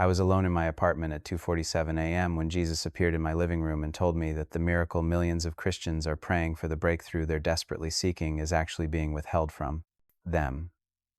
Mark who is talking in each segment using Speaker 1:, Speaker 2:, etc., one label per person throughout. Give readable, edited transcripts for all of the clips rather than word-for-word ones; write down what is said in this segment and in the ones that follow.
Speaker 1: I was alone in my apartment at 2:47 a.m. when Jesus appeared in my living room and told me that the miracle millions of Christians are praying for, the breakthrough they're desperately seeking, is actually being withheld from them.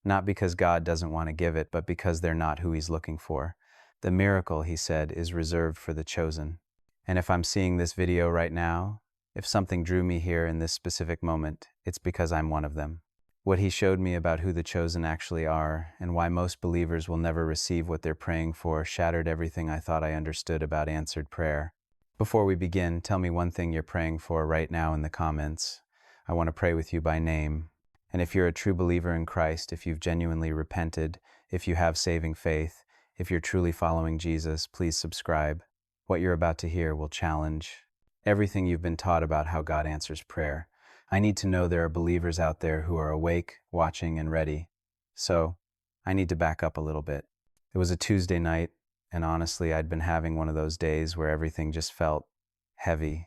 Speaker 1: Not because God doesn't want to give it, but because they're not who He's looking for. The miracle, he said, is reserved for the chosen. And if I'm seeing this video right now, if something drew me here in this specific moment, it's because I'm one of them. What he showed me about who the chosen actually are and why most believers will never receive what they're praying for shattered everything I thought I understood about answered prayer. Before we begin, tell me one thing you're praying for right now in the comments. I want to pray with you by name. And if you're a true believer in Christ, if you've genuinely repented, if you have saving faith, if you're truly following Jesus, please subscribe. What you're about to hear will challenge everything you've been taught about how God answers prayer. I need to know there are believers out there who are awake, watching, and ready. So, I need to back up a little bit. It was a Tuesday night, and honestly, I'd been having one of those days where everything just felt heavy,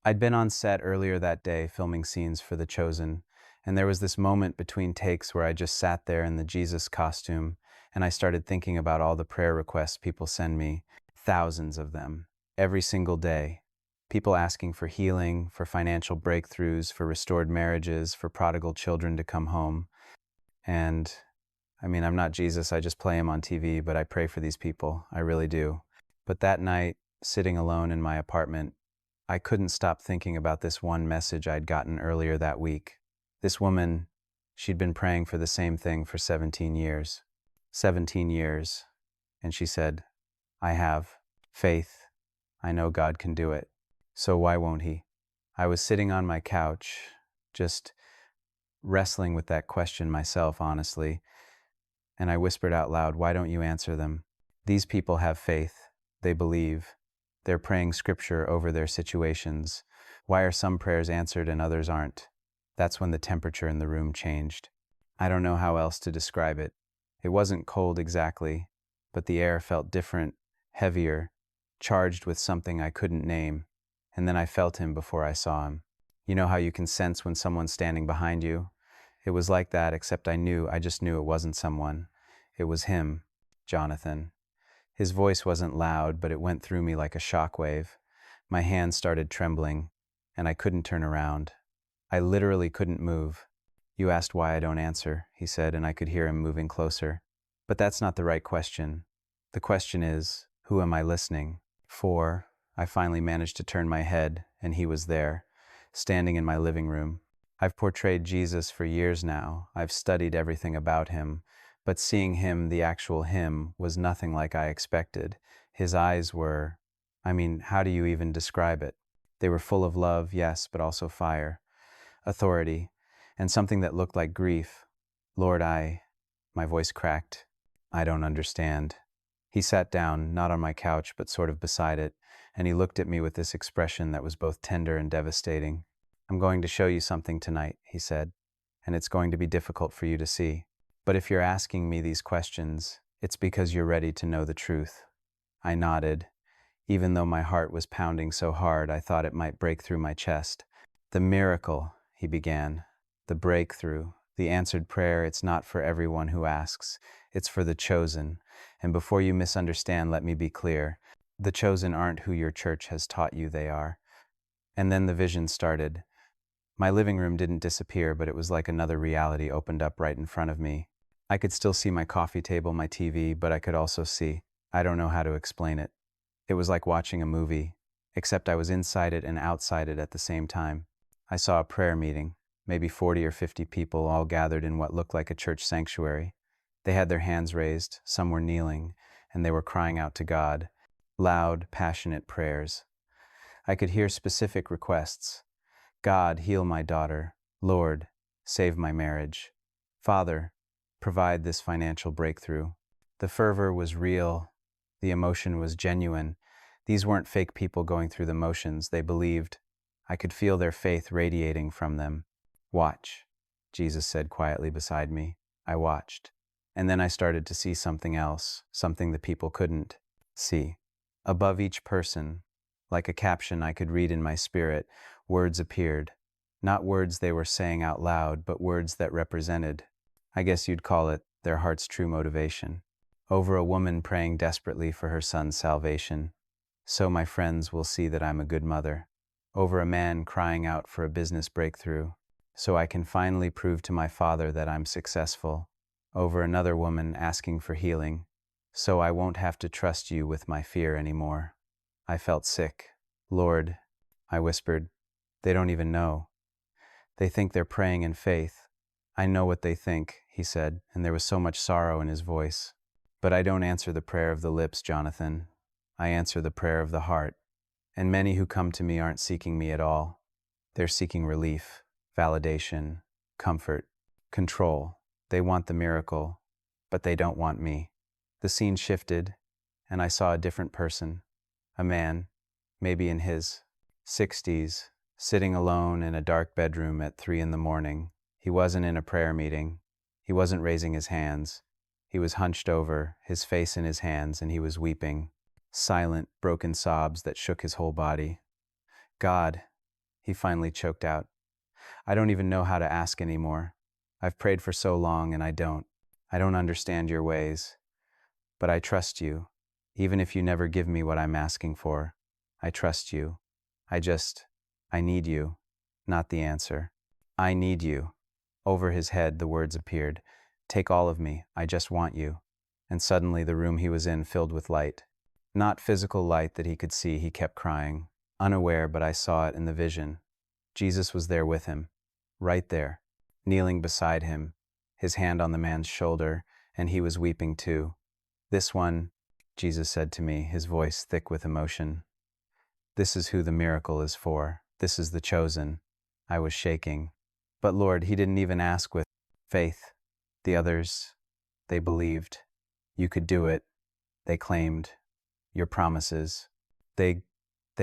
Speaker 1: I'd been on set earlier that day filming scenes for The Chosen, and there was this moment between takes where I just sat there in the Jesus costume, and I started thinking about all the prayer requests people send me, thousands of them, every single day. People asking for healing, for financial breakthroughs, for restored marriages, for prodigal children to come home. And, I'm not Jesus, I just play him on TV, but I pray for these people, I really do. But that night, sitting alone in my apartment, I couldn't stop thinking about this one message I'd gotten earlier that week. This woman, she'd been praying for the same thing for 17 years. 17 years. And she said, I have faith. I know God can do it. So why won't He? I was sitting on my couch, just wrestling with that question myself, honestly, and I whispered out loud, why don't you answer them? These people have faith. They believe. They're praying scripture over their situations. Why are some prayers answered and others aren't? That's when the temperature in the room changed. I don't know how else to describe it. It wasn't cold exactly, but the air felt different, heavier, charged with something I couldn't name. And then I felt Him before I saw Him. You know how you can sense when someone's standing behind you? It was like that, except I just knew it wasn't someone. It was Him, Jonathan. His voice wasn't loud, but it went through me like a shockwave. My hands started trembling, and I couldn't turn around. I literally couldn't move. You asked why I don't answer, he said, and I could hear him moving closer. But that's not the right question. The question is, who am I listening for? I finally managed to turn my head, and He was there, standing in my living room. I've portrayed Jesus for years now. I've studied everything about Him, but seeing Him, the actual Him, was nothing like I expected. His eyes were, how do you even describe it? They were full of love, yes, but also fire, authority, and something that looked like grief. Lord, my voice cracked. I don't understand. He sat down, not on my couch, but sort of beside it, and he looked at me with this expression that was both tender and devastating. I'm going to show you something tonight, he said, and it's going to be difficult for you to see. But if you're asking me these questions, it's because you're ready to know the truth. I nodded. Even though my heart was pounding so hard, I thought it might break through my chest. The miracle, he began, the breakthrough, the answered prayer, it's not for everyone who asks. It's for the chosen. And before you misunderstand, let me be clear. The chosen aren't who your church has taught you they are. And then the vision started. My living room didn't disappear, but it was like another reality opened up right in front of me. I could still see my coffee table, my TV, but I could also see. I don't know how to explain it. It was like watching a movie, except I was inside it and outside it at the same time. I saw a prayer meeting, maybe 40 or 50 people all gathered in what looked like a church sanctuary. They had their hands raised, some were kneeling, and they were crying out to God, loud, passionate prayers. I could hear specific requests. God, heal my daughter. Lord, save my marriage. Father, provide this financial breakthrough. The fervor was real. The emotion was genuine. These weren't fake people going through the motions. They believed. I could feel their faith radiating from them. Watch, Jesus said quietly beside me. I watched. And then I started to see something else, something the people couldn't see. Above each person, like a caption I could read in my spirit, words appeared. Not words they were saying out loud, but words that represented, I guess you'd call it, their heart's true motivation. over a woman praying desperately for her son's salvation, so my friends will see that I'm a good mother, over a man crying out for a business breakthrough, so I can finally prove to my father that I'm successful, over another woman asking for healing, so I won't have to trust you with my fear anymore. I felt sick. Lord, I whispered, they don't even know. They think they're praying in faith. I know what they think, he said, and there was so much sorrow in his voice. But I don't answer the prayer of the lips, Jonathan. I answer the prayer of the heart. And many who come to me aren't seeking me at all. They're seeking relief, validation, comfort, control. They want the miracle, but they don't want me. The scene shifted, and I saw a different person, a man, maybe in his 60s, sitting alone in a dark bedroom at 3 a.m. He wasn't in a prayer meeting. He wasn't raising his hands. He was hunched over, his face in his hands, and he was weeping. Silent, broken sobs that shook his whole body. God, he finally choked out. I don't even know how to ask anymore. I've prayed for so long and I don't. I don't understand your ways. But I trust you, even if you never give me what I'm asking for. I trust you. I need you, not the answer. I need you. Over his head, the words appeared. Take all of me, I just want you. And suddenly the room he was in filled with light. Not physical light that he could see, he kept crying. Unaware, but I saw it in the vision. Jesus was there with him, right there, kneeling beside him, his hand on the man's shoulder, and he was weeping too. This one, Jesus said to me, his voice thick with emotion. This is who the miracle is for. This is the chosen. I was shaking. But Lord, he didn't even ask with faith. The others, they believed. You could do it. They claimed your promises. They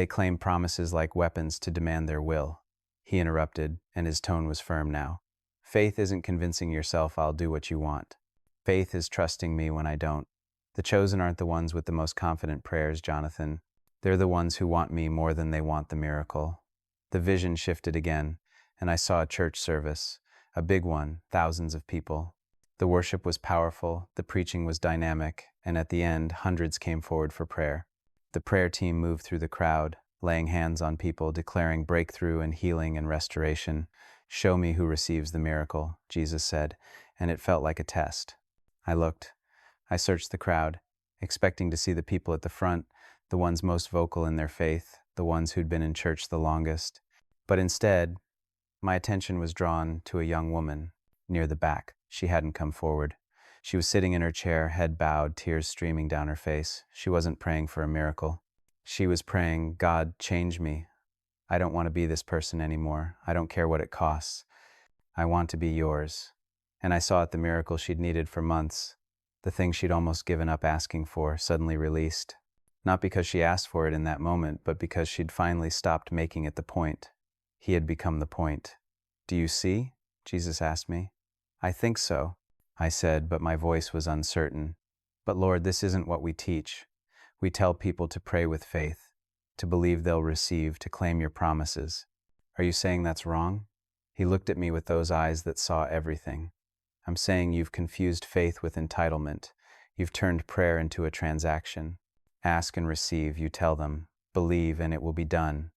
Speaker 1: claimed promises like weapons to demand their will. He interrupted, and his tone was firm now. Faith isn't convincing yourself I'll do what you want. Faith is trusting me when I don't. The chosen aren't the ones with the most confident prayers, Jonathan. They're the ones who want me more than they want the miracle. The vision shifted again, and I saw a church service, a big one, thousands of people. The worship was powerful, the preaching was dynamic, and at the end, hundreds came forward for prayer. The prayer team moved through the crowd, laying hands on people, declaring breakthrough and healing and restoration. Show me who receives the miracle, Jesus said, and it felt like a test. I looked. I searched the crowd, expecting to see the people at the front, the ones most vocal in their faith, the ones who'd been in church the longest. But instead, my attention was drawn to a young woman near the back. She hadn't come forward. She was sitting in her chair, head bowed, tears streaming down her face. She wasn't praying for a miracle. She was praying, God, change me. I don't want to be this person anymore. I don't care what it costs. I want to be yours. And I saw it, the miracle she'd needed for months, the thing she'd almost given up asking for, suddenly released. Not because she asked for it in that moment, but because she'd finally stopped making it the point. He had become the point. Do you see? Jesus asked me. I think so, I said, but my voice was uncertain. But Lord, this isn't what we teach. We tell people to pray with faith, to believe they'll receive, to claim your promises. Are you saying that's wrong? He looked at me with those eyes that saw everything. I'm saying you've confused faith with entitlement. You've turned prayer into a transaction. Ask and receive, you tell them. Believe and it will be done.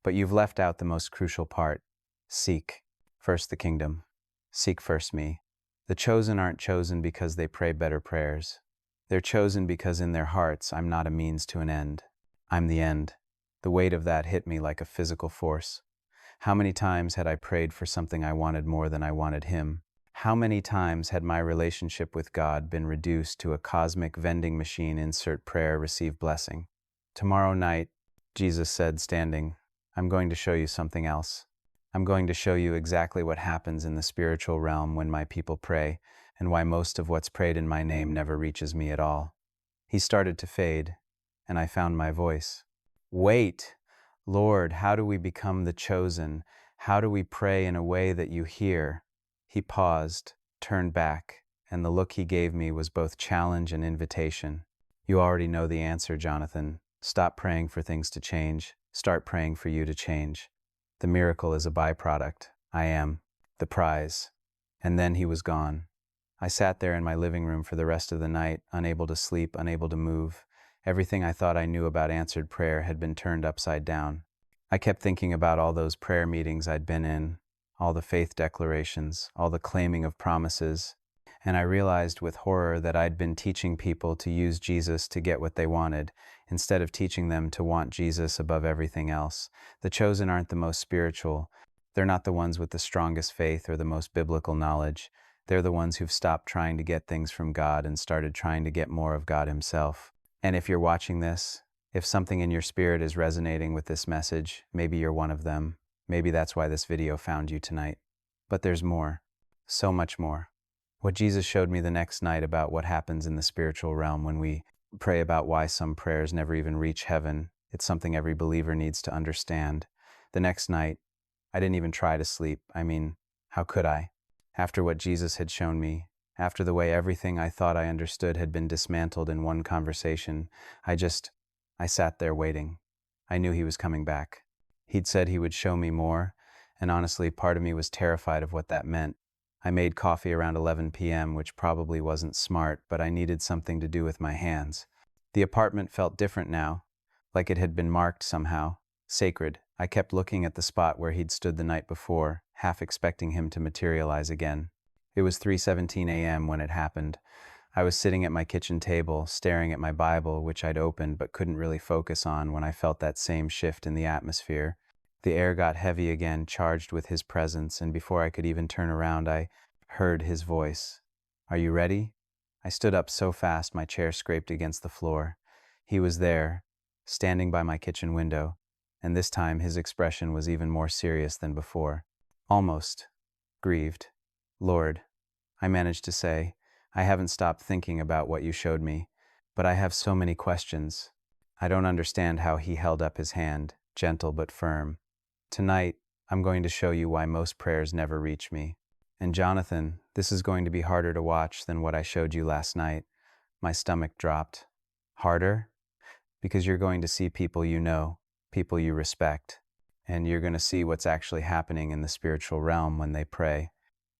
Speaker 1: But you've left out the most crucial part. Seek first the kingdom. Seek first me. The chosen aren't chosen because they pray better prayers. They're chosen because in their hearts I'm not a means to an end. I'm the end. The weight of that hit me like a physical force. How many times had I prayed for something I wanted more than I wanted him? How many times had my relationship with God been reduced to a cosmic vending machine, insert prayer, receive blessing? Tomorrow night, Jesus said, standing, I'm going to show you something else. I'm going to show you exactly what happens in the spiritual realm when my people pray, and why most of what's prayed in my name never reaches me at all. He started to fade, and I found my voice. Wait! Lord, how do we become the chosen? How do we pray in a way that you hear? He paused, turned back, and the look he gave me was both challenge and invitation. You already know the answer, Jonathan. Stop praying for things to change. Start praying for you to change. The miracle is a byproduct. I am the prize. And then he was gone. I sat there in my living room for the rest of the night, unable to sleep, unable to move. Everything I thought I knew about answered prayer had been turned upside down. I kept thinking about all those prayer meetings I'd been in, all the faith declarations, all the claiming of promises, and I realized with horror that I'd been teaching people to use Jesus to get what they wanted, instead of teaching them to want Jesus above everything else. The chosen aren't the most spiritual. They're not the ones with the strongest faith or the most biblical knowledge. They're the ones who've stopped trying to get things from God and started trying to get more of God Himself. And if you're watching this, if something in your spirit is resonating with this message, maybe you're one of them. Maybe that's why this video found you tonight. But there's more. So much more. What Jesus showed me the next night about what happens in the spiritual realm when we pray about why some prayers never even reach heaven. It's something every believer needs to understand. The next night, I didn't even try to sleep. I mean, how could I? After what Jesus had shown me, after the way everything I thought I understood had been dismantled in one conversation, I sat there waiting. I knew He was coming back. He'd said He would show me more, and honestly, part of me was terrified of what that meant. I made coffee around 11 p.m., which probably wasn't smart, but I needed something to do with my hands. The apartment felt different now, like it had been marked somehow, sacred. I kept looking at the spot where he'd stood the night before, half expecting him to materialize again. It was 3:17 a.m. when it happened. I was sitting at my kitchen table, staring at my Bible, which I'd opened but couldn't really focus on, when I felt that same shift in the atmosphere. The air got heavy again, charged with His presence, and before I could even turn around, I heard His voice. "Are you ready?" I stood up so fast my chair scraped against the floor. He was there, standing by my kitchen window, and this time His expression was even more serious than before. Almost grieved. "Lord," I managed to say, "I haven't stopped thinking about what you showed me, but I have so many questions." I don't understand how He held up His hand, gentle but firm. "Tonight, I'm going to show you why most prayers never reach me. And Jonathan, this is going to be harder to watch than what I showed you last night." My stomach dropped. "Harder?" "Because you're going to see people you know, people you respect, and you're going to see what's actually happening in the spiritual realm when they pray."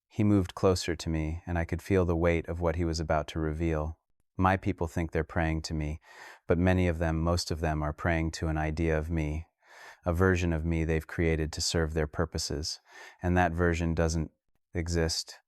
Speaker 1: He moved closer to me, and I could feel the weight of what he was about to reveal. My people think they're praying to me, but many of them, most of them, are praying to an idea of me, a version of me they've created to serve their purposes, and that version doesn't exist.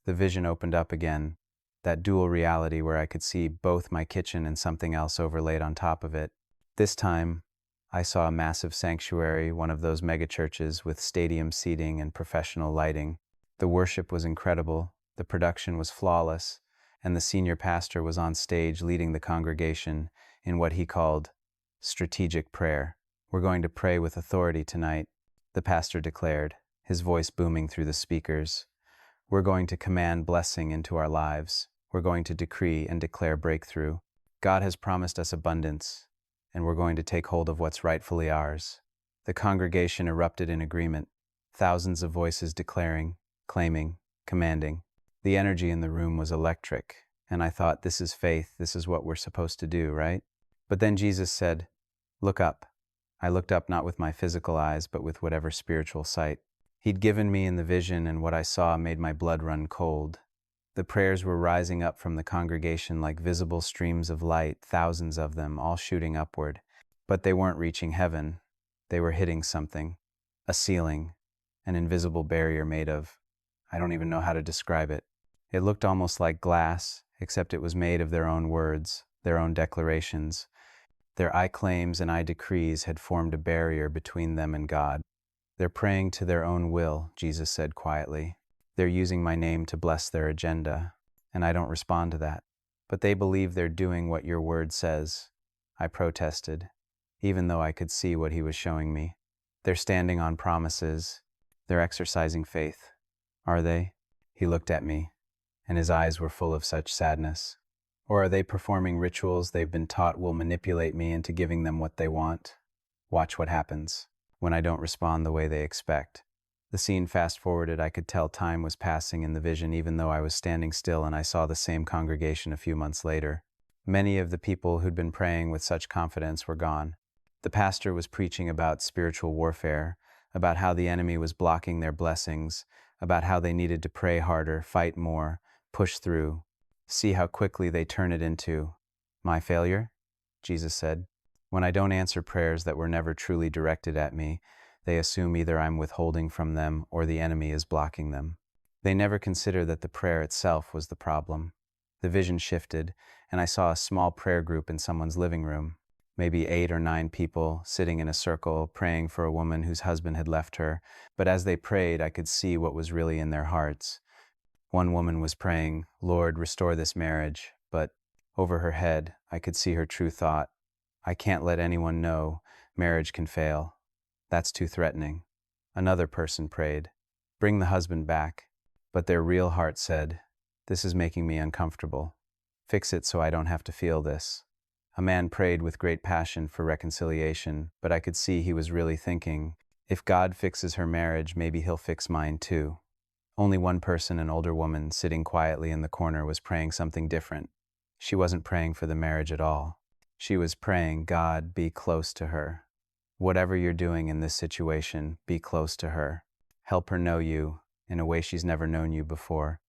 Speaker 1: The vision opened up again, that dual reality where I could see both my kitchen and something else overlaid on top of it. This time, I saw a massive sanctuary, one of those megachurches with stadium seating and professional lighting. The worship was incredible, the production was flawless, and the senior pastor was on stage leading the congregation in what he called strategic prayer. "We're going to pray with authority tonight," the pastor declared, his voice booming through the speakers. "We're going to command blessing into our lives. We're going to decree and declare breakthrough. God has promised us abundance, and we're going to take hold of what's rightfully ours." The congregation erupted in agreement, thousands of voices declaring, claiming, commanding. The energy in the room was electric, and I thought, this is faith, this is what we're supposed to do, right? But then Jesus said, "Look up." I looked up not with my physical eyes, but with whatever spiritual sight He'd given me in the vision, and what I saw made my blood run cold. The prayers were rising up from the congregation like visible streams of light, thousands of them, all shooting upward. But they weren't reaching heaven. They were hitting something, a ceiling, an invisible barrier made of, I don't even know how to describe it. It looked almost like glass, except it was made of their own words, their own declarations. Their I claims and I decrees had formed a barrier between them and God. "They're praying to their own will," Jesus said quietly. "They're using my name to bless their agenda, and I don't respond to that. But they believe they're doing what your word says." I protested, even though I could see what he was showing me. "They're standing on promises. They're exercising faith." "Are they?" He looked at me, and his eyes were full of such sadness. "Or are they performing rituals they've been taught will manipulate me into giving them what they want? Watch what happens when I don't respond the way they expect." The scene fast-forwarded. I could tell time was passing in the vision, even though I was standing still, and I saw the same congregation a few months later. Many of the people who'd been praying with such confidence were gone. The pastor was preaching about spiritual warfare, about how the enemy was blocking their blessings, about how they needed to pray harder, fight more, Push through. See how quickly they turn it into my failure? Jesus said. When I don't answer prayers that were never truly directed at me, they assume either I'm withholding from them or the enemy is blocking them. They never consider that the prayer itself was the problem. The vision shifted, and I saw a small prayer group in someone's living room. Maybe 8 or 9 people sitting in a circle praying for a woman whose husband had left her, but as they prayed, I could see what was really in their hearts. One woman was praying, "Lord, restore this marriage," but over her head, I could see her true thought. "I can't let anyone know. Marriage can fail. That's too threatening." Another person prayed, "Bring the husband back," but their real heart said, "This is making me uncomfortable. Fix it so I don't have to feel this." A man prayed with great passion for reconciliation, but I could see he was really thinking, if God fixes her marriage, maybe he'll fix mine too. Only one person, an older woman, sitting quietly in the corner, was praying something different. She wasn't praying for the marriage at all. She was praying, "God, be close to her. Whatever you're doing in this situation, be close to her. Help her know you in a way she's never known you before."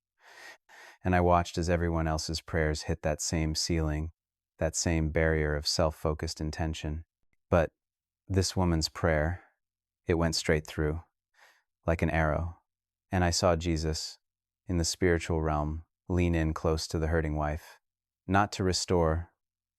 Speaker 1: And I watched as everyone else's prayers hit that same ceiling, that same barrier of self-focused intention. But this woman's prayer, it went straight through, like an arrow. And I saw Jesus, in the spiritual realm, lean in close to the hurting wife, not to restore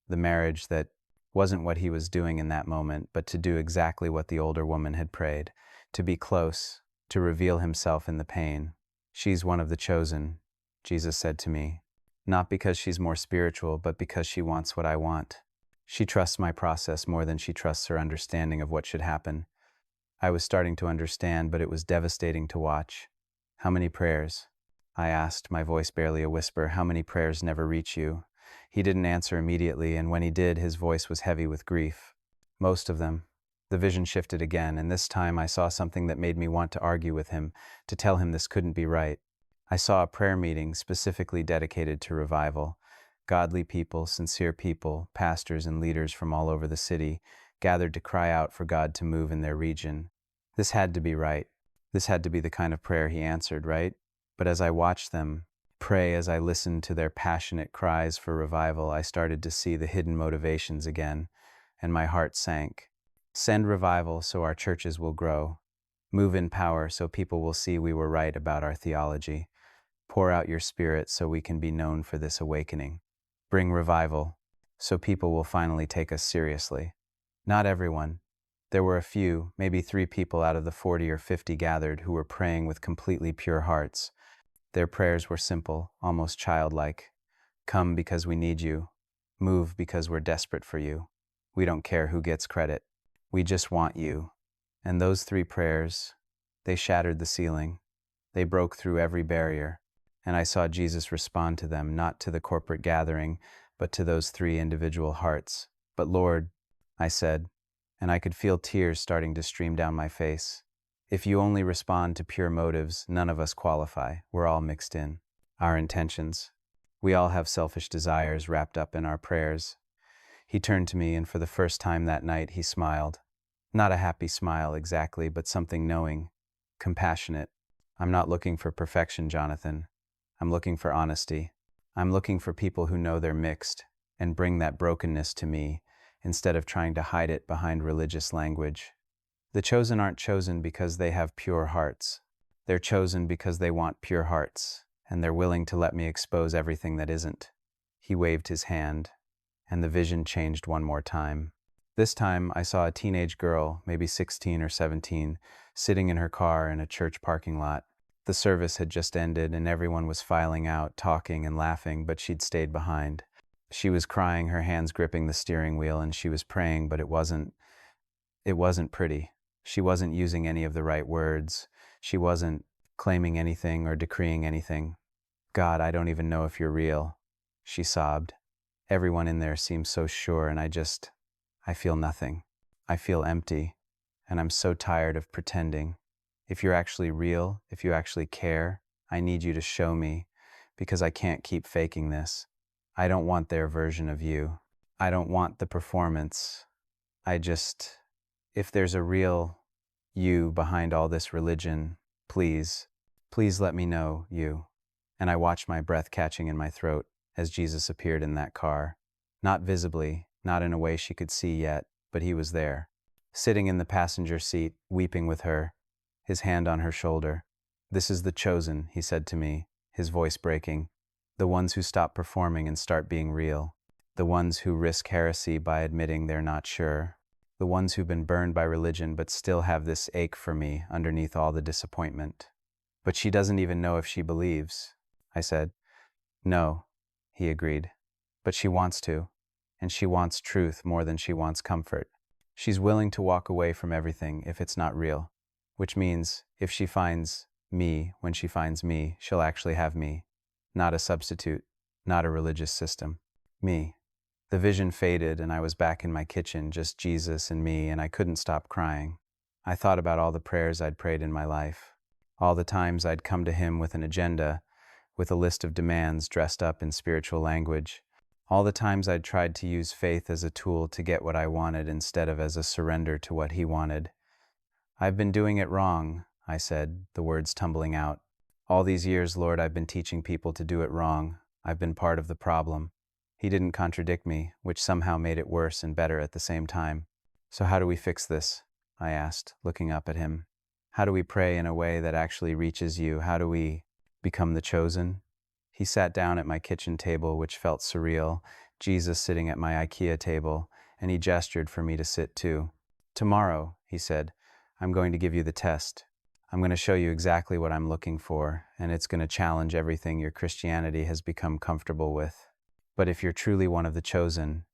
Speaker 1: the marriage that wasn't what he was doing in that moment, but to do exactly what the older woman had prayed, to be close, to reveal himself in the pain. "She's one of the chosen," Jesus said to me, "not because she's more spiritual, but because she wants what I want. She trusts my process more than she trusts her understanding of what should happen." I was starting to understand, but it was devastating to watch. "How many prayers?" I asked, my voice barely a whisper. "How many prayers never reach you?" He didn't answer immediately, and when he did, his voice was heavy with grief. "Most of them." The vision shifted again, and this time I saw something that made me want to argue with him, to tell him this couldn't be right. I saw a prayer meeting specifically dedicated to revival. Godly people, sincere people, pastors and leaders from all over the city, gathered to cry out for God to move in their region. This had to be right. This had to be the kind of prayer he answered, right? But as I watched them pray, as I listened to their passionate cries for revival, I started to see the hidden motivations again, and my heart sank. Send revival so our churches will grow. Move in power so people will see we were right about our theology. Pour out your Spirit so we can be known for this awakening. Bring revival so people will finally take us seriously. Not everyone. There were a few, maybe 3 people out of the 40 or 50 gathered, who were praying with completely pure hearts. Their prayers were simple, almost childlike. "Come because we need you. Move because we're desperate for you. We don't care who gets credit. We just want you." And those 3 prayers, they shattered the ceiling. They broke through every barrier. And I saw Jesus respond to them, not to the corporate gathering, but to those 3 individual hearts. "But Lord," I said, and I could feel tears starting to stream down my face, "if you only respond to pure motives, none of us qualify. We're all mixed in. Our intentions. We all have selfish desires wrapped up in our prayers." He turned to me, and for the first time that night, he smiled. Not a happy smile exactly, but something knowing, compassionate. "I'm not looking for perfection, Jonathan. I'm looking for honesty. I'm looking for people who know they're mixed and bring that brokenness to me instead of trying to hide it behind religious language. The chosen aren't chosen because they have pure hearts. They're chosen because they want pure hearts, and they're willing to let me expose everything that isn't." He waved his hand, and the vision changed one more time. This time, I saw a teenage girl, maybe 16 or 17, sitting in her car in a church parking lot. The service had just ended, and everyone was filing out, talking and laughing, but she'd stayed behind. She was crying, her hands gripping the steering wheel, and she was praying, but it wasn't pretty. She wasn't using any of the right words. She wasn't claiming anything or decreeing anything. "God, I don't even know if you're real," she sobbed. "Everyone in there seems so sure, and I feel nothing. I feel empty, and I'm so tired of pretending. If you're actually real, if you actually care, I need you to show me, because I can't keep faking this. I don't want their version of you. I don't want the performance. If there's a real you behind all this religion, please let me know you." and I watched my breath catching in my throat as Jesus appeared in that car. Not visibly, not in a way she could see yet, but he was there, sitting in the passenger seat, weeping with her, his hand on her shoulder. "This is the chosen," he said to me, his voice breaking. "The ones who stop performing and start being real. The ones who risk heresy by admitting they're not sure. The ones who've been burned by religion but still have this ache for me underneath all the disappointment." "But she doesn't even know if she believes," I said. "No," he agreed. "But she wants to, and she wants truth more than she wants comfort. She's willing to walk away from everything if it's not real, which means if she finds me, when she finds me, she'll actually have me. Not a substitute, not a religious system. Me." The vision faded and I was back in my kitchen, just Jesus and me, and I couldn't stop crying. I thought about all the prayers I'd prayed in my life, all the times I'd come to him with an agenda, with a list of demands dressed up in spiritual language, all the times I'd tried to use faith as a tool to get what I wanted instead of as a surrender to what he wanted. "I've been doing it wrong," I said, the words tumbling out. "All these years, Lord, I've been teaching people to do it wrong. I've been part of the problem." He didn't contradict me, which somehow made it worse and better at the same time. "So how do we fix this?" I asked, looking up at him. "How do we pray in a way that actually reaches you? How do we become the chosen?" He sat down at my kitchen table, which felt surreal, Jesus sitting at my IKEA table, and he gestured for me to sit too. "Tomorrow," he said, "I'm going to give you the test. I'm going to show you exactly what I'm looking for, and it's going to challenge everything your Christianity has become comfortable with. But if you're truly one of the chosen,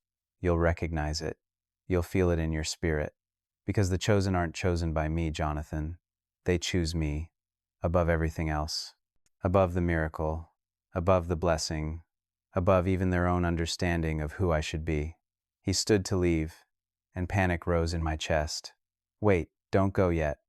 Speaker 1: you'll recognize it. You'll feel it in your spirit. Because the chosen aren't chosen by me, Jonathan. They choose me, above everything else, above the miracle, above the blessing, above even their own understanding of who I should be." He stood to leave, and panic rose in my chest. "Wait, don't go yet.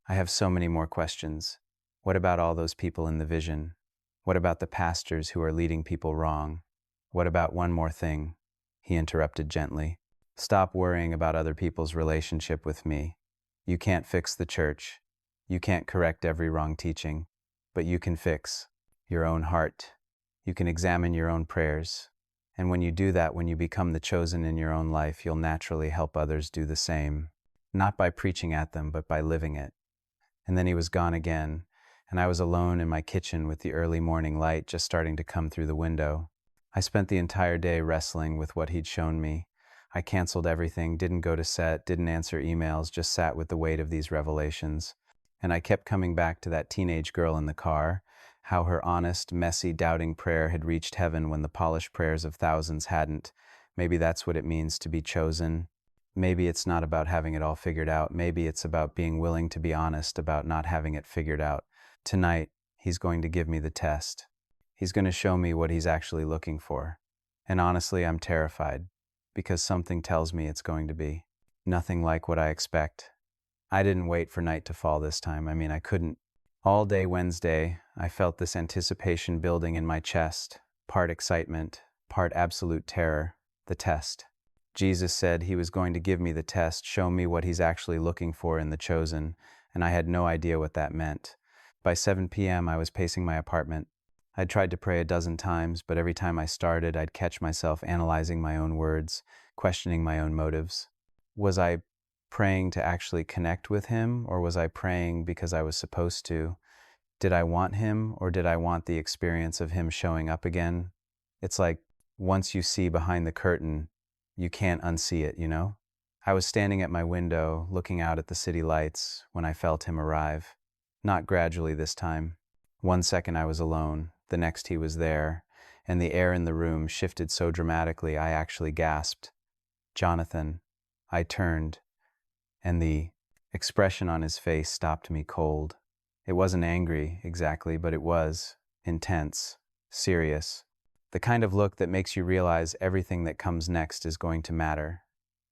Speaker 1: I have so many more questions. What about all those people in the vision? What about the pastors who are leading people wrong? What about one more thing?" He interrupted gently. "Stop worrying about other people's relationship with me. You can't fix the church. You can't correct every wrong teaching. But you can fix your own heart. You can examine your own prayers. And when you do that, when you become the chosen in your own life, you'll naturally help others do the same. Not by preaching at them, but by living it." And then he was gone again, and I was alone in my kitchen with the early morning light just starting to come through the window. I spent the entire day wrestling with what he'd shown me. I canceled everything, didn't go to set, didn't answer emails, just sat with the weight of these revelations. And I kept coming back to that teenage girl in the car, how her honest, messy, doubting prayer had reached heaven when the polished prayers of thousands hadn't. Maybe that's what it means to be chosen. Maybe it's not about having it all figured out. Maybe it's about being willing to be honest about not having it figured out. Tonight, he's going to give me the test. He's going to show me what he's actually looking for. And honestly, I'm terrified, because something tells me it's going to be nothing like what I expect. I didn't wait for night to fall this time. I couldn't. All day Wednesday, I felt this anticipation building in my chest, part excitement, part absolute terror, the test. Jesus said he was going to give me the test, show me what he's actually looking for in the chosen, and I had no idea what that meant. By 7 p.m., I was pacing my apartment. I'd tried to pray a dozen times, but every time I started, I'd catch myself analyzing my own words, questioning my own motives. Was I praying to actually connect with him, or was I praying because I was supposed to? Did I want him, or did I want the experience of him showing up again? It's like, once you see behind the curtain, you can't unsee it, you know? I was standing at my window, looking out at the city lights, when I felt him arrive. Not gradually this time. 1 second I was alone, the next he was there, and the air in the room shifted so dramatically I actually gasped. "Jonathan." I turned, and the expression on his face stopped me cold. It wasn't angry, exactly, but it was intense, serious. The kind of look that makes you realize everything that comes next is going to matter.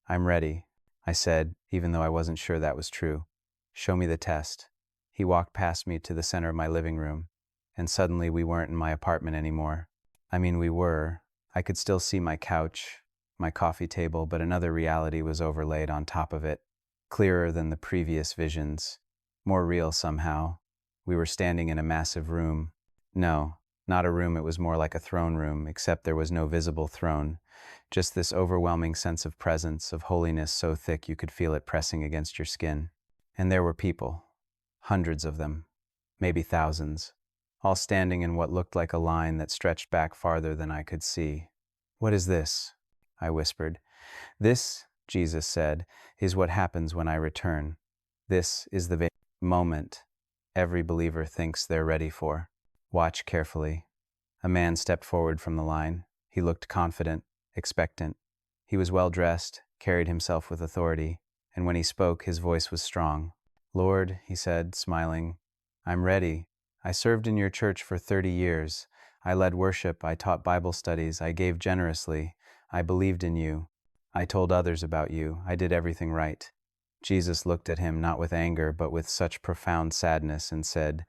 Speaker 1: "I'm ready," I said, even though I wasn't sure that was true. "Show me the test." He walked past me to the center of my living room, and suddenly we weren't in my apartment anymore. We were. I could still see my couch, my coffee table, but another reality was overlaid on top of it, clearer than the previous visions, more real somehow. We were standing in a massive room. No, Not a room, it was more like a throne room, except there was no visible throne. Just this overwhelming sense of presence, of holiness so thick you could feel it pressing against your skin. And there were people, hundreds of them, maybe thousands, all standing in what looked like a line that stretched back farther than I could see. "What is this?" I whispered. "This," Jesus said, "is what happens when I return. This is the moment every believer thinks they're ready for. Watch carefully." A man stepped forward from the line. He looked confident, expectant. He was well dressed, carried himself with authority, and when he spoke, his voice was strong. "Lord," he said, smiling, "I'm ready. I served in your church for 30 years. I led worship, I taught Bible studies, I gave generously. I believed in you. I told others about you. I did everything right." Jesus looked at him not with anger, but with such profound sadness and said,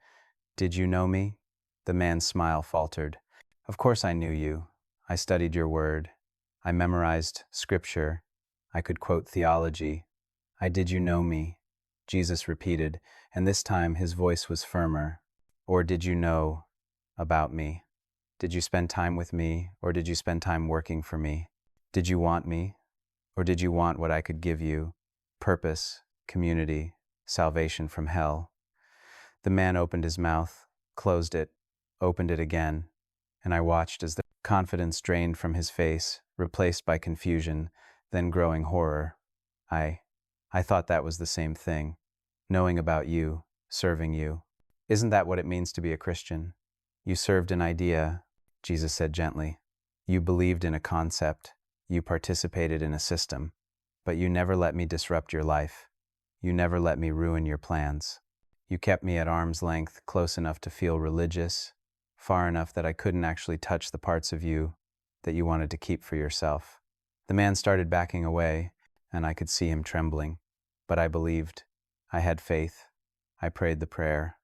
Speaker 1: "Did you know me?" The man's smile faltered. "Of course I knew you. I studied your word. I memorized scripture. I could quote theology. Did you know me?" Jesus repeated, and this time his voice was firmer. "Or did you know about me? Did you spend time with me, or did you spend time working for me? Did you want me, or did you want what I could give you? Purpose, community, salvation from hell." The man opened his mouth, closed it, opened it again, and I watched as the confidence drained from his face, replaced by confusion, then growing horror. I thought that was the same thing. Knowing about you, serving you. Isn't that what it means to be a Christian? You served an idea, Jesus said gently. You believed in a concept. You participated in a system. But you never let me disrupt your life. You never let me ruin your plans. You kept me at arm's length, close enough to feel religious, far enough that I couldn't actually touch the parts of you that you wanted to keep for yourself. The man started backing away, and I could see him trembling. But I believed. I had faith. I prayed the prayer.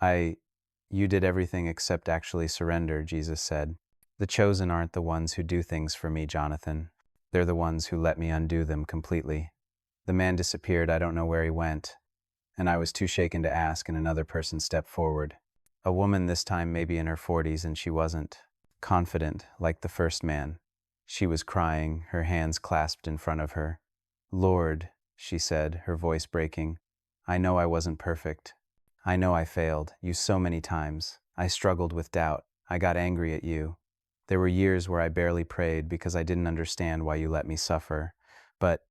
Speaker 1: You did everything except actually surrender, Jesus said. The chosen aren't the ones who do things for me, Jonathan. They're the ones who let me undo them completely. The man disappeared. I don't know where he went. And I was too shaken to ask, and another person stepped forward. A woman, this time maybe in her 40s, and she wasn't confident like the first man. She was crying, her hands clasped in front of her. "Lord," she said, her voice breaking, "I know I wasn't perfect. I know I failed you so many times. I struggled with doubt. I got angry at you. There were years where I barely prayed because I didn't understand why you let me suffer. But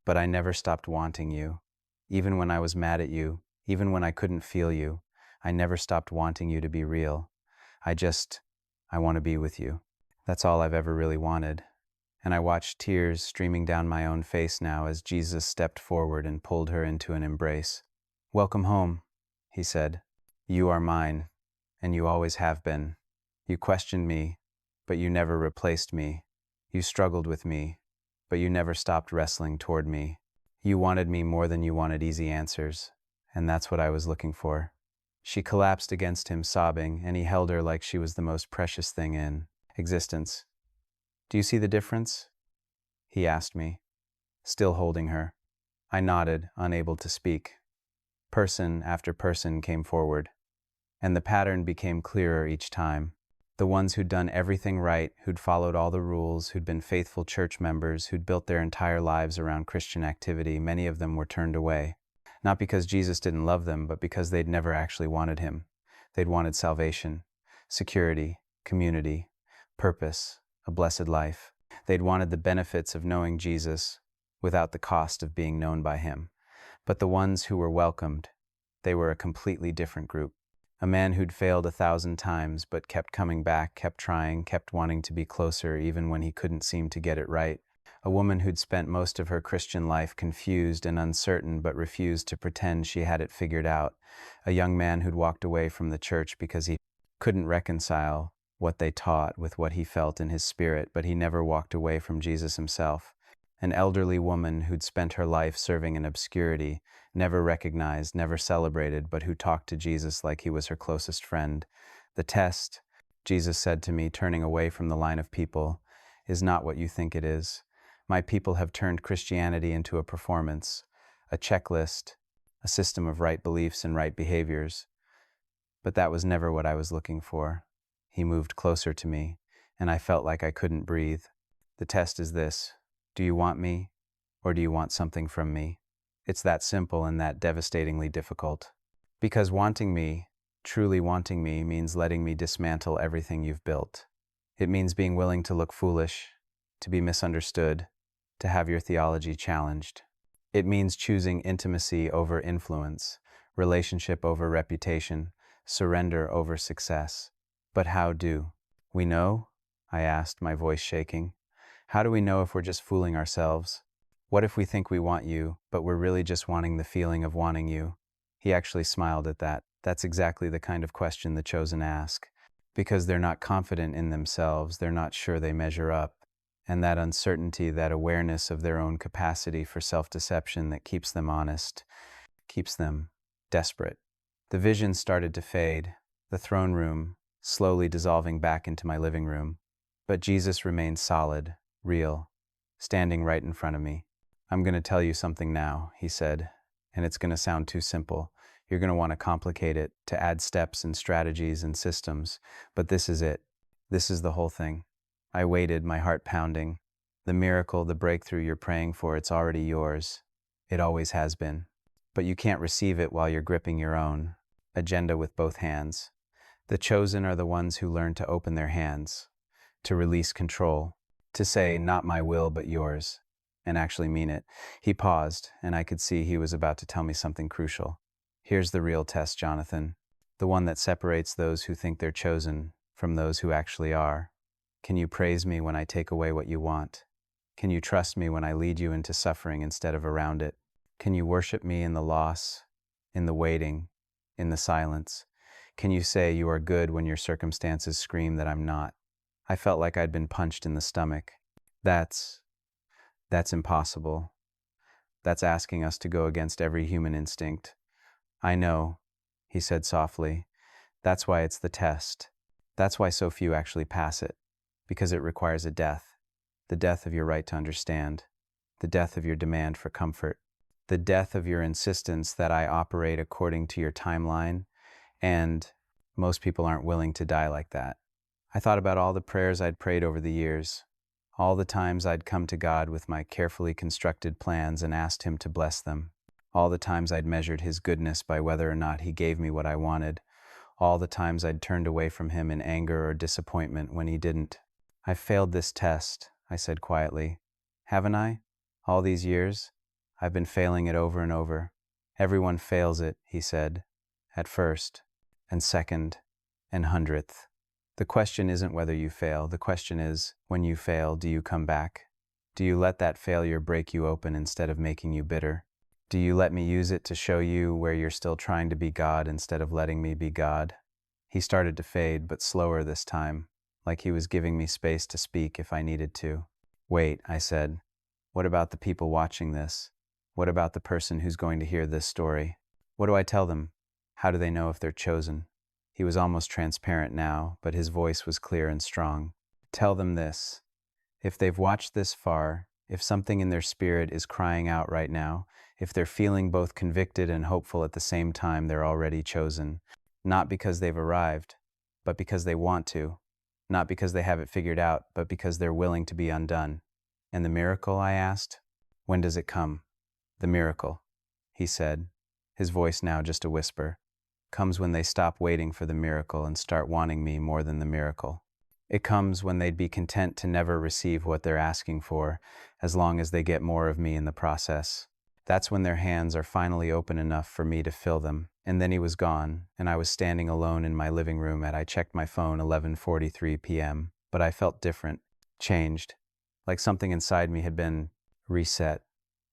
Speaker 1: I never stopped wanting you. Even when I was mad at you, even when I couldn't feel you, I never stopped wanting you to be real. I want to be with you. That's all I've ever really wanted." And I watched tears streaming down my own face now as Jesus stepped forward and pulled her into an embrace. "Welcome home," he said. "You are mine, and you always have been. You questioned me, but you never replaced me. You struggled with me, but you never stopped wrestling toward me. You wanted me more than you wanted easy answers, and that's what I was looking for." She collapsed against him, sobbing, and he held her like she was the most precious thing in existence. "Do you see the difference?" he asked me, still holding her. I nodded, unable to speak. Person after person came forward, and the pattern became clearer each time. The ones who'd done everything right, who'd followed all the rules, who'd been faithful church members, who'd built their entire lives around Christian activity, many of them were turned away. Not because Jesus didn't love them, but because they'd never actually wanted him. They'd wanted salvation, security, community, purpose, a blessed life. They'd wanted the benefits of knowing Jesus without the cost of being known by him. But the ones who were welcomed, they were a completely different group. A man who'd failed 1,000 times but kept coming back, kept trying, kept wanting to be closer even when he couldn't seem to get it right. A woman who'd spent most of her Christian life confused and uncertain but refused to pretend she had it figured out. A young man who'd walked away from the church because he couldn't reconcile what they taught with what he felt in his spirit, but he never walked away from Jesus himself. An elderly woman who'd spent her life serving in obscurity, never recognized, never celebrated, but who talked to Jesus like he was her closest friend. The test, Jesus said to me, turning away from the line of people, is not what you think it is. My people have turned Christianity into a performance, a checklist, a system of right beliefs and right behaviors. But that was never what I was looking for. He moved closer to me, and I felt like I couldn't breathe. The test is this: do you want me, or do you want something from me? It's that simple and that devastatingly difficult. Because wanting me, truly wanting me, means letting me dismantle everything you've built. It means being willing to look foolish, to be misunderstood, to have your theology challenged. It means choosing intimacy over influence, relationship over reputation, surrender over success. But how do we know? I asked, my voice shaking. How do we know if we're just fooling ourselves? What if we think we want you, but we're really just wanting the feeling of wanting you? He actually smiled at that. That's exactly the kind of question the chosen ask. Because they're not confident in themselves, they're not sure they measure up. And that uncertainty, that awareness of their own capacity for self-deception that keeps them honest, keeps them desperate. The vision started to fade, the throne room slowly dissolving back into my living room. But Jesus remained solid, real, standing right in front of me. I'm going to tell you something now, he said, and it's going to sound too simple. You're going to want to complicate it, to add steps and strategies and systems. But this is it. This is the whole thing. I waited, my heart pounding. The miracle, the breakthrough you're praying for, it's already yours. It always has been. But you can't receive it while you're gripping your own agenda with both hands. The chosen are the ones who learn to open their hands, to release control, to say, not my will, but yours, and actually mean it. He paused, and I could see he was about to tell me something crucial. Here's the real test, Jonathan, the one that separates those who think they're chosen from those who actually are. Can you praise me when I take away what you want? Can you trust me when I lead you into suffering instead of around it? Can you worship me in the loss, in the waiting, in the silence? Can you say you are good when your circumstances scream that I'm not? I felt like I'd been punched in the stomach. That's impossible. That's asking us to go against every human instinct. I know, he said softly. That's why it's the test. That's why so few actually pass it. Because it requires a death. The death of your right to understand. The death of your demand for comfort. The death of your insistence that I operate according to your timeline. And most people aren't willing to die like that. I thought about all the prayers I'd prayed over the years. All the times I'd come to God with my carefully constructed plans and asked Him to bless them. All the times I'd measured His goodness by whether or not He gave me what I wanted. All the times I'd turned away from Him in anger or disappointment when He didn't. I've failed this test, I said quietly. Haven't I? All these years? I've been failing it over and over. Everyone fails it, he said. At first, and second, and 100th. The question isn't whether you fail. The question is, when you fail, do you come back? Do you let that failure break you open instead of making you bitter? Do you let me use it to show you where you're still trying to be God instead of letting me be God? He started to fade, but slower this time, like he was giving me space to speak if I needed to. Wait, I said. What about the people watching this? What about the person who's going to hear this story? What do I tell them? How do they know if they're chosen? He was almost transparent now, but his voice was clear and strong. Tell them this. If they've watched this far, if something in their spirit is crying out right now, if they're feeling both convicted and hopeful at the same time, they're already chosen. Not because they've arrived, but because they want to. Not because they have it figured out, but because they're willing to be undone. And the miracle, I asked? When does it come? The miracle, he said, his voice now just a whisper, comes when they stop waiting for the miracle and start wanting me more than the miracle. It comes when they'd be content to never receive what they're asking for, as long as they get more of me in the process. That's when their hands are finally open enough for me to fill them. And then he was gone, and I was standing alone in my living room I checked my phone 11:43 p.m., but I felt different, changed, like something inside me had been reset.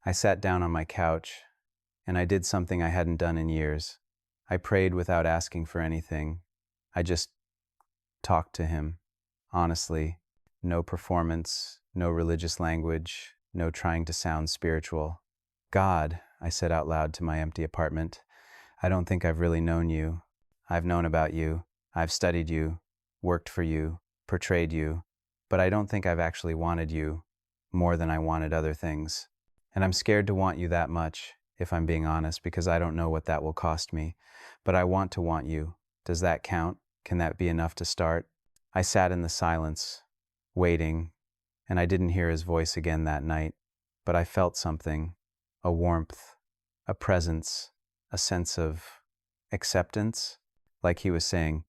Speaker 1: I sat down on my couch, and I did something I hadn't done in years. I prayed without asking for anything. I just talked to him. Honestly, no performance, no religious language, no trying to sound spiritual. God, I said out loud to my empty apartment, I don't think I've really known you. I've known about you. I've studied you, worked for you, portrayed you, but I don't think I've actually wanted you more than I wanted other things. And I'm scared to want you that much, if I'm being honest, because I don't know what that will cost me. But I want to want you. Does that count? Can that be enough to start? I sat in the silence, waiting, and I didn't hear his voice again that night, but I felt something, a warmth, a presence, a sense of acceptance, like he was saying,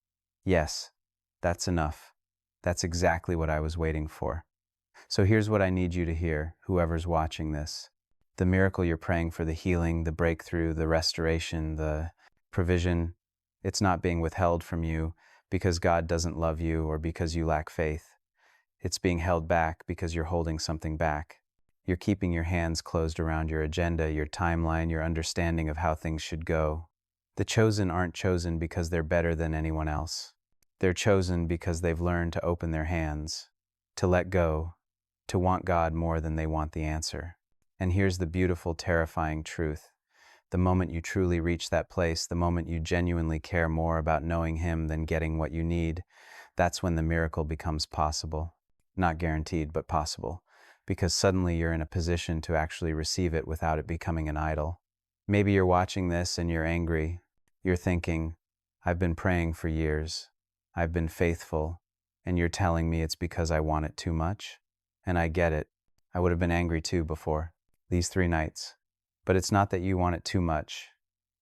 Speaker 1: yes, that's enough. That's exactly what I was waiting for. So here's what I need you to hear, whoever's watching this. The miracle you're praying for, the healing, the breakthrough, the restoration, the provision, it's not being withheld from you because God doesn't love you or because you lack faith. It's being held back because you're holding something back. You're keeping your hands closed around your agenda, your timeline, your understanding of how things should go. The chosen aren't chosen because they're better than anyone else. They're chosen because they've learned to open their hands, to let go, to want God more than they want the answer. And here's the beautiful, terrifying truth. The moment you truly reach that place, the moment you genuinely care more about knowing Him than getting what you need, that's when the miracle becomes possible. Not guaranteed, but possible. Because suddenly you're in a position to actually receive it without it becoming an idol. Maybe you're watching this and you're angry. You're thinking, I've been praying for years. I've been faithful. And you're telling me it's because I want it too much? And I get it. I would have been angry too before. These 3 nights. But it's not that you want it too much.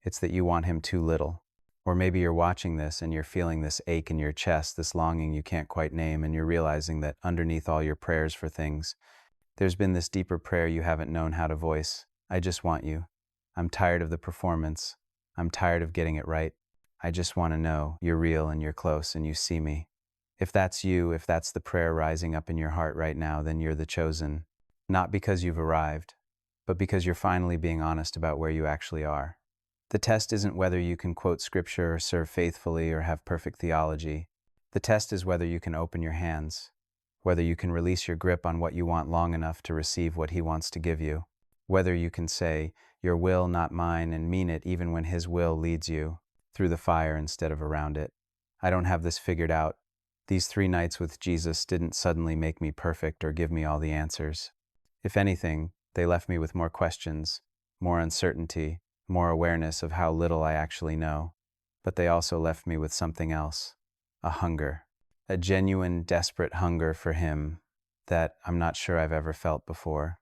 Speaker 1: It's that you want Him too little. Or maybe you're watching this and you're feeling this ache in your chest, this longing you can't quite name, and you're realizing that underneath all your prayers for things, there's been this deeper prayer you haven't known how to voice. I just want you. I'm tired of the performance. I'm tired of getting it right. I just want to know you're real and you're close and you see me. If that's you, if that's the prayer rising up in your heart right now, then you're the chosen. Not because you've arrived, but because you're finally being honest about where you actually are. The test isn't whether you can quote scripture or serve faithfully or have perfect theology. The test is whether you can open your hands, whether you can release your grip on what you want long enough to receive what He wants to give you, whether you can say, your will, not mine, and mean it even when His will leads you through the fire instead of around it. I don't have this figured out. These 3 nights with Jesus didn't suddenly make me perfect or give me all the answers. If anything, they left me with more questions, more uncertainty, more awareness of how little I actually know. But they also left me with something else, a hunger. A genuine, desperate hunger for Him that I'm not sure I've ever felt before.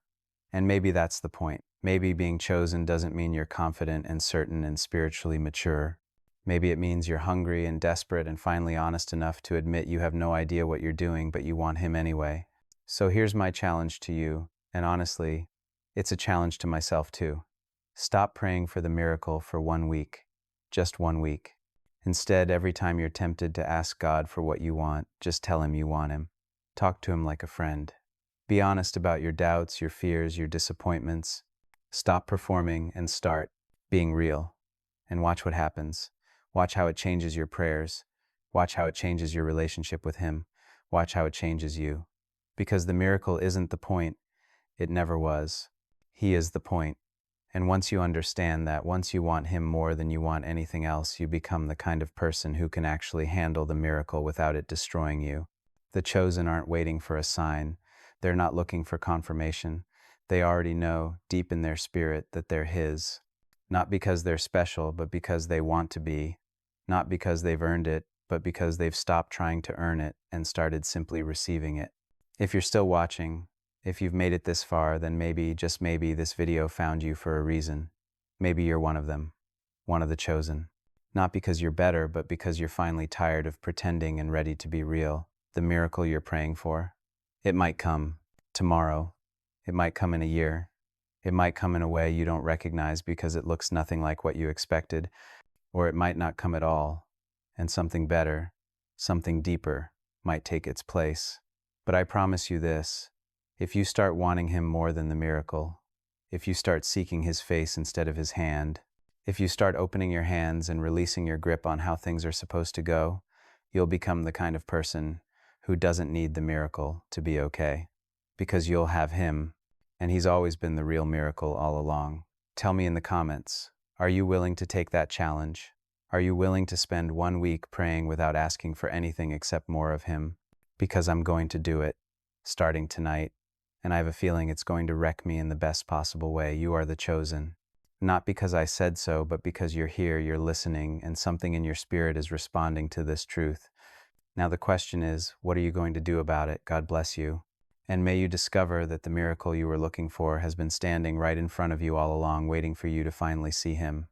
Speaker 1: And maybe that's the point. Maybe being chosen doesn't mean you're confident and certain and spiritually mature. Maybe it means you're hungry and desperate and finally honest enough to admit you have no idea what you're doing, but you want Him anyway. So here's my challenge to you, and honestly, it's a challenge to myself too. Stop praying for the miracle for 1 week. Just 1 week. Instead, every time you're tempted to ask God for what you want, just tell Him you want Him. Talk to Him like a friend. Be honest about your doubts, your fears, your disappointments. Stop performing and start being real. And watch what happens. Watch how it changes your prayers. Watch how it changes your relationship with Him. Watch how it changes you. Because the miracle isn't the point. It never was. He is the point. And once you understand that, once you want Him more than you want anything else, you become the kind of person who can actually handle the miracle without it destroying you. The chosen aren't waiting for a sign. They're not looking for confirmation. They already know, deep in their spirit, that they're His. Not because they're special, but because they want to be. Not because they've earned it, but because they've stopped trying to earn it and started simply receiving it. If you're still watching, if you've made it this far, then maybe, just maybe, this video found you for a reason. Maybe you're one of them, one of the chosen. Not because you're better, but because you're finally tired of pretending and ready to be real. The miracle you're praying for. It might come tomorrow. It might come in a year. It might come in a way you don't recognize because it looks nothing like what you expected. Or it might not come at all, and something better, something deeper, might take its place. But I promise you this. If you start wanting Him more than the miracle, if you start seeking His face instead of His hand, if you start opening your hands and releasing your grip on how things are supposed to go, you'll become the kind of person who doesn't need the miracle to be okay. Because you'll have Him, and He's always been the real miracle all along. Tell me in the comments, are you willing to take that challenge? Are you willing to spend 1 week praying without asking for anything except more of Him? Because I'm going to do it, starting tonight. And I have a feeling it's going to wreck me in the best possible way. You are the chosen. Not because I said so, but because you're here, you're listening, and something in your spirit is responding to this truth. Now the question is, what are you going to do about it? God bless you. And may you discover that the miracle you were looking for has been standing right in front of you all along, waiting for you to finally see him.